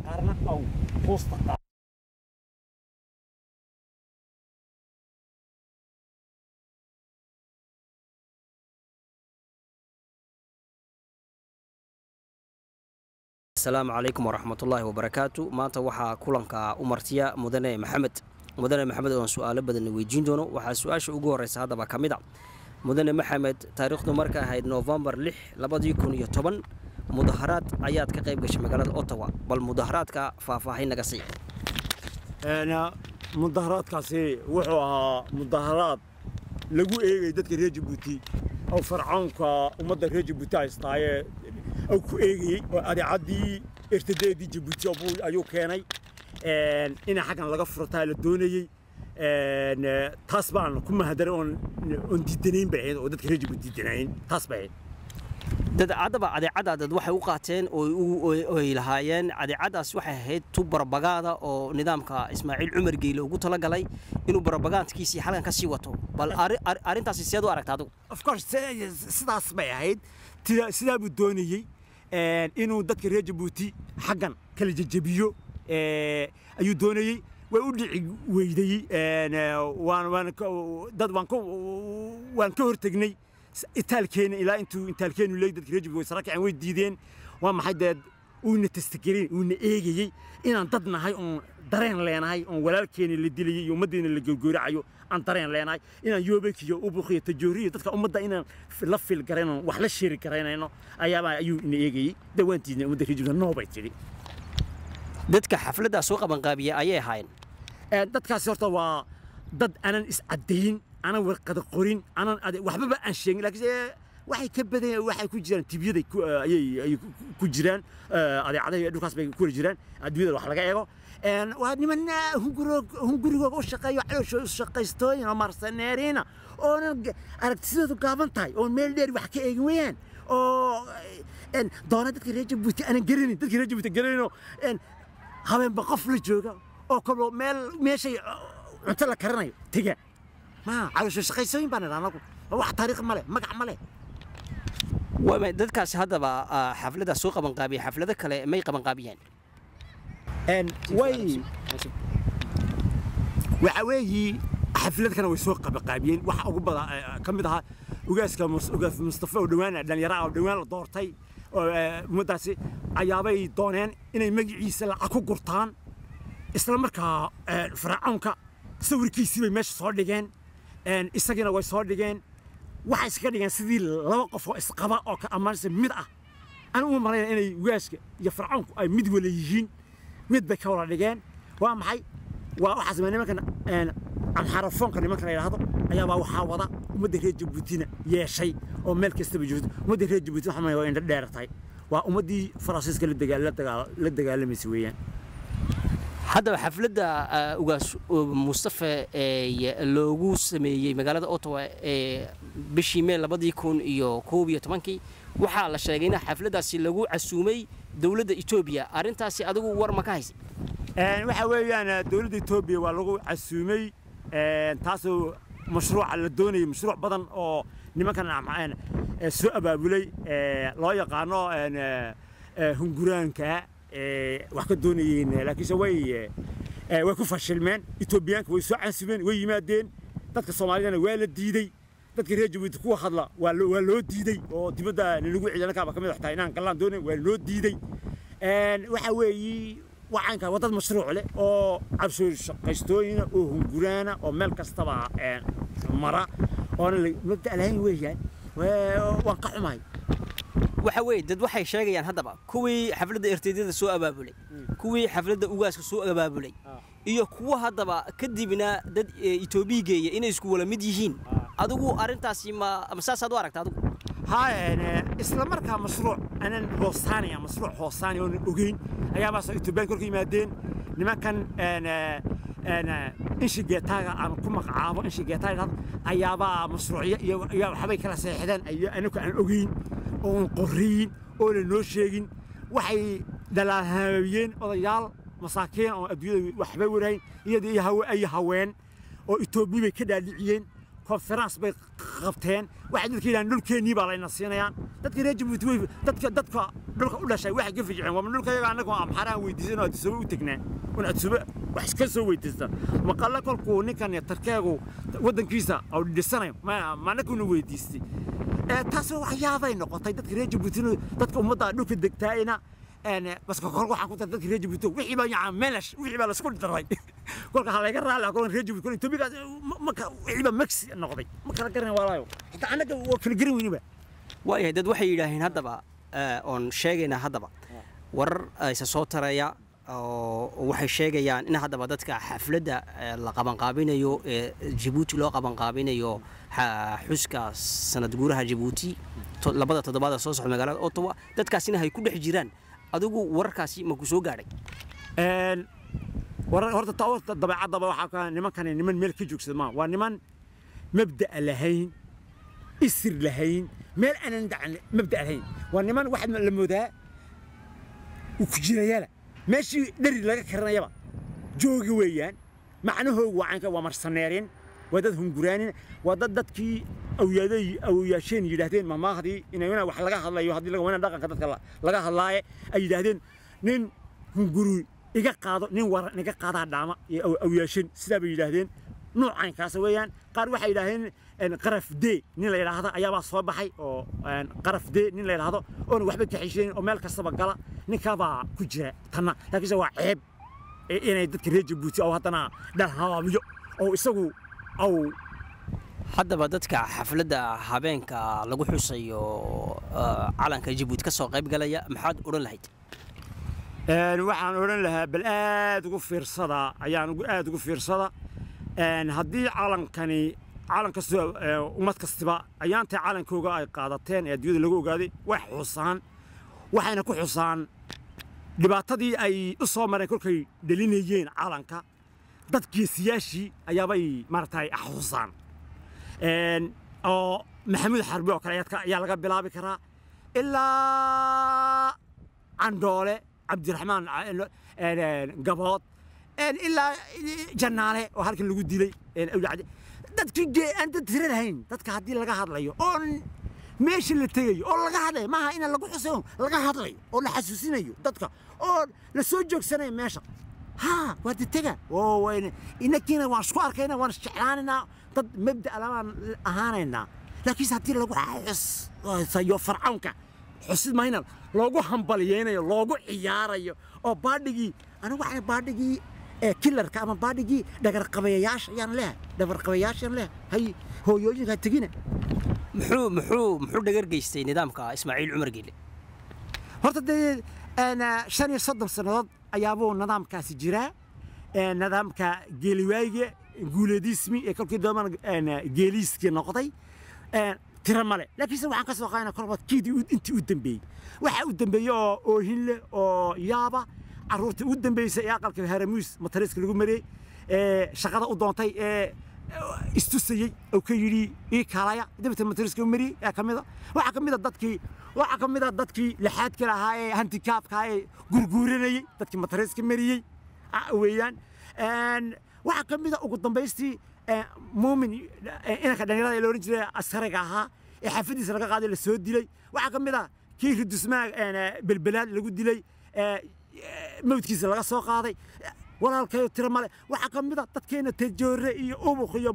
قارنا أو وسط السلام عليكم ورحمة الله وبركاته. maanta waxaa kulanka u martiya mudane maxamed oo su'aalo badan weydiin doono. waxaa su'aasha ugu horeysa hadaba kamid ah mudane maxamed, taariikhdu marka ahayd November 6 2010 mudaharaad ayaad ka qayb gashay magaalada Ottawa, bal mudaharaadka faahfaahin naga sii. أنا مظاهرات كاسي وحوها مظاهرات لقوا إيه دتك ريجبوتي أو فرعون كأمد ريجبوتي استاي أو كإيه وأدي عدي ارتدادي جبوتي أبو أيو كاني إن حاجة لقفر تايل الدنيا تصبح كم هدرون أنت تنين بعين ودتك ريجبوتي تنين تصبح dad adeecadaad waxay u qaateen oo ay lahaayeen adeecadaas waxay ahayd tu barbagaada oo nidaamka Ismaaciil Cumar Geyle ugu tala galay inuu barbagaadkiisii halkan ka sii wato, bal arintaasi sidoo aragtaa adigu? of course sidaas bay ahayd sida buu doonayay inuu dadka reer Djibouti xaqan kala jajabiyo ayuu doonayay way u dhici weyday waan ka hortagnay إتالكين إلى أنتو إتالكين ولا يقدر يجيب ويسرق عن ويديدين وما حد ونتستكرين ونأجي إن ضدنا هاي درين لنا هاي ولا كين اللي دلي يومدين اللي جوري عيو عن درين لنا هاي إن يوبك يو أبوخي تجوري تذكر أمدا إن في لف القرين وحلا الشير القرين إنه أيام أيو نأجي دوانتي ودك يجيب لنا نوبيتي dadka xafladda suuqa banqaabiya ayay ahaayeen dadkaas horta waa dad aanan is cadeyn أنا ورقة قرين أنا وحبة أنشين لكن waxay ka badan waxay ku jiraan tibiyada ay ku jiraan adeecadaha dhulkaas bay ku jiraan adduunyada wax laga eego waa niman hunguriga oo shaqeeyo caloosho shaqeystooyin oo marsaneerina oo aragtidoodu gaaban tahay oo meel dheer wax ka eegin weeyaan oo doona dadka reer Djibouti aan garanin dadka reer Djibouti garanino habeenba qof la jooga oo kabo meeshay cunto la karanayo tiga ما عايش شقيسين بنا أنا واحد تاريخ ماله مقع ماله وما دتكاس هذا بقى حفلة سوق بنقابي حفلة كلا ما يقبل قابيين إن وعوي حفلة كانوا يسوق بقابيين وحقوق كم بدها وجالس وجالس مصطفى ودوان دان يراعي ودوان دورتي مدرسي عيابي دونين إن مجيء يسلا أكو قرطان إسلام مركا فرعونك سوي كيسي مش صار دجان isagana way soo dhigeen waxa iska dhigeen sidii laba qof oo isqaba oo ka amaansi mid ah aan u maray inay waaska iyo farcaanku ay mid wala yihiin mid bay ka wada dhigeen waa maxay waa waxa sameeyay nimankan aan xarafoonka nimankan ay yiraahdo ayaa waxa wada umada reer Djibouti yeeshay oo meel kasta joogto umada reer Djibouti waxa ma in dheertay waa umadii Faransiiska la dagaalamayay weeyaan هذا حفلة مصطفى لوجو سمي مقالة أوتوا بشيمال لبدي يكون كوبيا تمانكي وحال الشيء حفلة سيلوجو عسومي دولة إثيوبيا أرنتا سيادو ور مكايس وحوي أنا دولة إثيوبيا ولوجو عسومي تاسو مشروع على الدوني مشروع بدن أو نمكن معنا سوء بابولي لا يقانو هنغوران كا وحكي دونيين لكن سوي وكوفا شلمان إثيوبيان ويسوع عسبين ويمادين تذكر الصوماليين والد ديدي تذكر رجوا يتكوا خضلا واللود ديدي ودبدا نلقوا عندنا كابا كم يحتاجين عن كلام دوني واللود ديدي وحوي وعنك وضد مشروع له أو عبسوا قيستوين أو هنغورانا أو ملك استبع مرة أنا اللي مبدأ لهين ويجان وانقع معي وحوي دد waxay sheegayaan hadaba kuwii xafladda irtiidada soo abaabulay kuwii xafladda ugaaska soo abaabulay iyo kuwa hadaba kadibna dad Itoobigeeya inay isku wala mid yihiin adigu arintaasi ma saasad u aragtaa adigu ها isla markaa mashruuc anan hoosaaniya mashruuc hoosaani oo ogeyn ayaa baa Itoobiyaan korkii maadeen nimankan inshigeetaaga aan ku magacaabo inshigeetaaga ayaa baa mashruuciya iyo waxbay kala saxiixdeen anagu aan ogeyn oo qorriin oo la noo sheegin waxay dalaahayeen odayaal masaakiin oo adduunyada waxba warayn iyadii ay haween oo Itoobiya ka dhaadhiciyeen conference bay qabteen waxa dadka ilaa dhulkeenii baa la ina siinayaan dadka reer Jabuuti way dadka dhulka u dhashay waxa ka fiican waa dhulka iyaga anagu am xaraan weydiisan oo soo u tagnaa una adsuba wax iska soo weydiistan ma qala kolku ninkan tarkeegu wadankiisa oo dhisanayo ma nakuna weydiistay taasoo waxyaabay noqotay dadka reer Jabuuti dadka ummadda dhulka degtaayna بس كل واحد كنت ذاك ريجي بتو وحي بقى يعملش وحي بقى لسكول دراي كل حاله يقرا كل ريجي بتكون انت بقى ما وحي بقى مكس النقضي ما كان قرن ورايو حتى انا وكل قرن وين بقى واي dad waxay yiraahdeen hadaba on sheegayna hadaba war ay soo taraya oo waxay sheegayaan in hadaba dadka xafladda la qaban qaabinayo Djibouti loo qaban qaabinayo xuska sanad guuraha Djibouti labada toddobaad soo socda magaalada Ottawa dadkaasina hay ku dhex jiraan adigu warkaasi ma ku soo gaaray horta taawta dabeecadda waxa ka nimankan niman meel ka joogsada ma waa niman mabda lahayn isir lahayn meel aan dhacan mabda lahayn waa niman wax la moodaa u ku jirayala meeshii dhari laga karanayaba joogi weeyaan macnahoodu waa anka waa marsaneereen waa dad hunguraanin waa dadkii awyaasheen yiraahdeen maamahdii inayna wax laga hadlayo hadii laga wana dhaqanka dadka laga hadlaaye ay yiraahdeen nin hunguru iga qaado nin war niga qaada dhaama awyaasheen sida bay yiraahdeen noocan kaas weeyaan qaar waxay yiraahdeen qaraf de nin la yiraahdo ayaaba soo baxay oo qaraf de nin la yiraahdo oo waxba ka xisheen oo meel kastaba gala ninkaba ku jira tana laakiin waa ceeb inay dadka reer Jabuuti oo hadana dhahaamiyo oo isagu أو haddaba dadka xafladda habeenka lagu xusayo calanka Djibouti ka soo qayb galaya maxaad oran lahayd waxaan oran lahaa bal aad ugu fiirsada ayaan aad ugu fiirsada haddii calanka soo ummad kastaba ayaanta calankooga ay qaadateen ee adduunyada lagu ogaaday wax xusaan waxayna ku xusaan dhibaatadii ay u soo mareen kolkay dhalinayeen calanka dadkii siyaasi ayaabay martay axusaan oo maxamuud xarbi oo kale ayaa laga bilaabi karaa ilaa candoole cabdiraxmaan gabood ilaa jannaale oo halkan lagu dilay dadkii aan dad tira lahayn dadka haddii laga hadlayo oo meesha la tegayo oo laga hadlayo maaha in lagu xusayo laga hadlayo oo la xasuusinayo dadka oo la soo joogsanayo meesha ها ودتجا وين إنكينا واشكو أركينا ونشعلاننا ضد مبدأ لما أهاننا لكن ساتير لو حس سيو فرعونك حس ما هنا لو هم بالينا لو عيارة أو بادجي أنا واحد بادجي كيلر كمان بادجي دقر قبياش يعني له دقر قبياش يعني له هي هو يوجد هتجينا محو دقر جيستي نظامك إسماعيل عمر جيلي هرت أنا شاني صدم سنوات أيابو نظام كاس جرا نظام كجيلوايجي جولديسمي كل كده من جيليس كنقطي ترمله لكن سوى عن كسر قاينا كربات كيدي أنت قدام بي واحد قدام بي أو هلا أو يابا عروت قدام بي سياقل كهرموس متريس كل جمري شغلة قدامتي استوسي أو كيري كلايا دبت متريس كل جمري كميدا واحد كميدا ضدكي waxa kamid ah dadkii lixaad ka lahaa handicapka ay gurguurinayay dadkii matariiska mariyay weeyaan waxa kamid ah ugu dambeystii muumin inaka dhalinyarada la oran jiray askariga ahaa ee xafadiisa laga qaaday la soo dilay waxa kamid ah kii ridismaa bilbilaad lagu dilay mawdkiisa laga soo qaaday walaalkay tira male waxa kamid ah dadkeena tajoore iyo ubuq iyo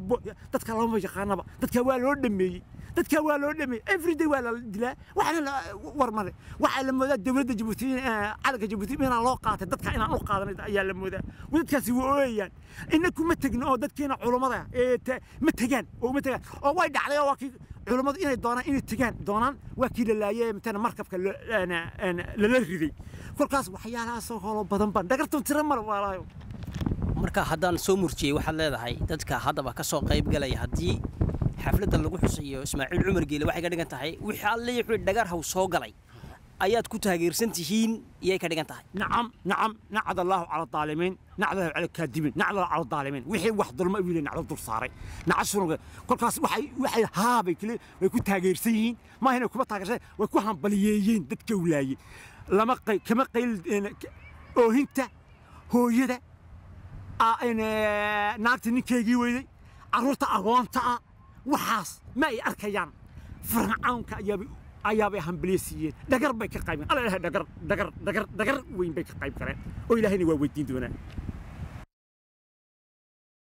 dadka lama yaqaanaba dadka waa loo dhameeyay dadka waa loo dhameeyay every day waa la dilaa waxana war mare waxa la moodaa dawladda Djibouti calanka Djibouti inaan loo qaatay dadka inaan u qaadanay ayaa la moodaa wadadkaasi waa ooyaan inaku ma tagno oo dadkeena culimada ma tagaan oo way dhacday oo kii culimadu inay doonaan waa kii la laayay inta markabka la riday kolkaas waxyaalaha soo holo badan dhagartan tira mar walaayo marka haddaan soo murjiyay waxaad leedahay dadka haddaba ka soo qayb galaya haddii xafladda lagu xusayo Ismaaciil Cumar Geele waxay ka dhigan tahay wixii alle wuxuu dhagar haw soo galay ayaad ku taageersan tihiin iyay ka dhigan tahay nacam nacad Allahu ala taalimin nacad ala kaadimin nacad ala taalimin wixii wax dulma wiilay nacad dul saaray nacashuna kolkaas waxay haabay kale way ku taageersan yihiin ma hina kuma taageersan way ku hambaliyeeyeen dadka walaayay lama kama qayl oo hinta hooyada naagta ninkeegii weyday carruurta agoonta وحاس ما يأركيان فرعون أيابي همبليسيين دقر بيك قايم الله دقر وين بيك قايم كره وإلهي نوى ويدين دونا